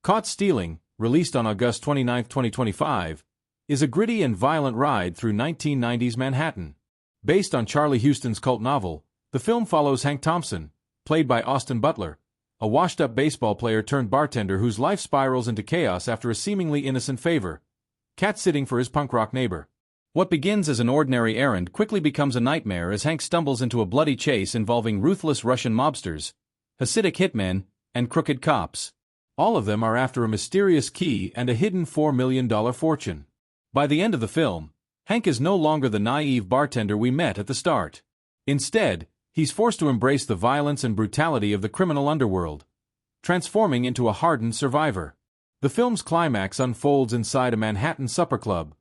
Caught Stealing, released on August 29, 2025, is a gritty and violent ride through 1990s Manhattan. Based on Charlie Huston's cult novel, the film follows Hank Thompson, played by Austin Butler, a washed-up baseball player turned bartender whose life spirals into chaos after a seemingly innocent favor, cat-sitting for his punk rock neighbor. What begins as an ordinary errand quickly becomes a nightmare as Hank stumbles into a bloody chase involving ruthless Russian mobsters, Hasidic hitmen, and crooked cops. All of them are after a mysterious key and a hidden $4 million fortune. By the end of the film, Hank is no longer the naive bartender we met at the start. Instead, he's forced to embrace the violence and brutality of the criminal underworld, transforming into a hardened survivor. The film's climax unfolds inside a Manhattan supper club,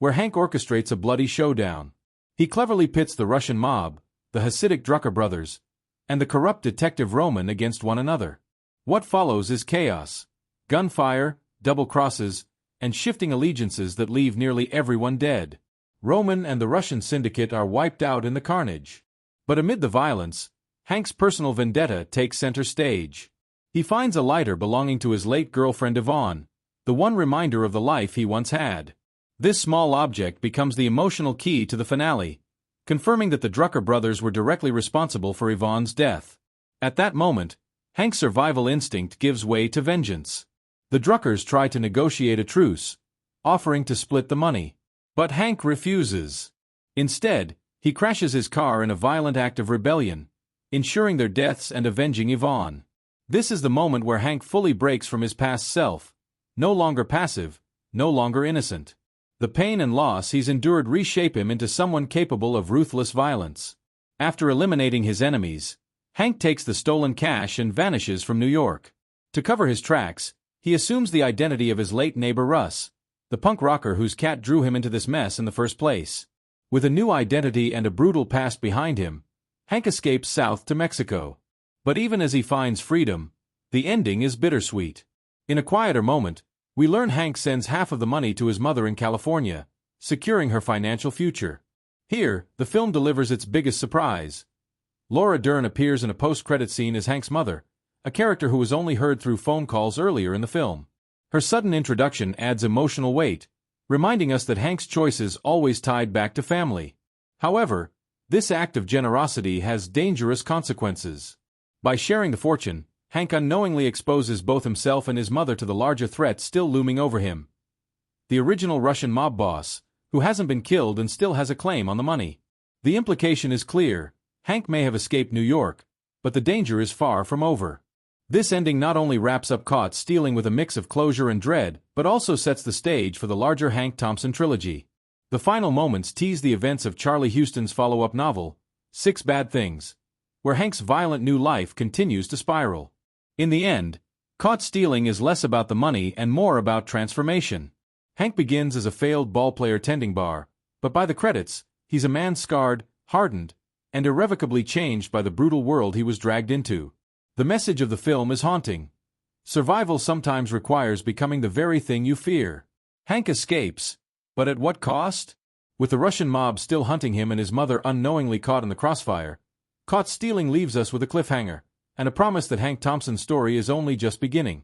where Hank orchestrates a bloody showdown. He cleverly pits the Russian mob, the Hasidic Drucker brothers, and the corrupt detective Roman against one another. What follows is chaos, gunfire, double crosses, and shifting allegiances that leave nearly everyone dead. Roman and the Russian syndicate are wiped out in the carnage. But amid the violence, Hank's personal vendetta takes center stage. He finds a lighter belonging to his late girlfriend Yvonne, the one reminder of the life he once had. This small object becomes the emotional key to the finale, confirming that the Drucker brothers were directly responsible for Yvonne's death. At that moment, Hank's survival instinct gives way to vengeance. The Druckers try to negotiate a truce, offering to split the money. But Hank refuses. Instead, he crashes his car in a violent act of rebellion, ensuring their deaths and avenging Yvonne. This is the moment where Hank fully breaks from his past self, no longer passive, no longer innocent. The pain and loss he's endured reshape him into someone capable of ruthless violence. After eliminating his enemies, Hank takes the stolen cash and vanishes from New York. To cover his tracks, he assumes the identity of his late neighbor Russ, the punk rocker whose cat drew him into this mess in the first place. With a new identity and a brutal past behind him, Hank escapes south to Mexico. But even as he finds freedom, the ending is bittersweet. In a quieter moment, we learn Hank sends half of the money to his mother in California, securing her financial future. Here, the film delivers its biggest surprise. Laura Dern appears in a post-credit scene as Hank's mother, a character who was only heard through phone calls earlier in the film. Her sudden introduction adds emotional weight, reminding us that Hank's choices always tied back to family. However, this act of generosity has dangerous consequences. By sharing the fortune, Hank unknowingly exposes both himself and his mother to the larger threat still looming over him. The original Russian mob boss, who hasn't been killed and still has a claim on the money. The implication is clear. Hank may have escaped New York, but the danger is far from over. This ending not only wraps up Caught Stealing with a mix of closure and dread, but also sets the stage for the larger Hank Thompson trilogy. The final moments tease the events of Charlie Huston's follow-up novel, Six Bad Things, where Hank's violent new life continues to spiral. In the end, Caught Stealing is less about the money and more about transformation. Hank begins as a failed ballplayer tending bar, but by the credits, he's a man scarred, hardened, and irrevocably changed by the brutal world he was dragged into. The message of the film is haunting. Survival sometimes requires becoming the very thing you fear. Hank escapes, but at what cost? With the Russian mob still hunting him and his mother unknowingly caught in the crossfire, Caught Stealing leaves us with a cliffhanger, and a promise that Hank Thompson's story is only just beginning.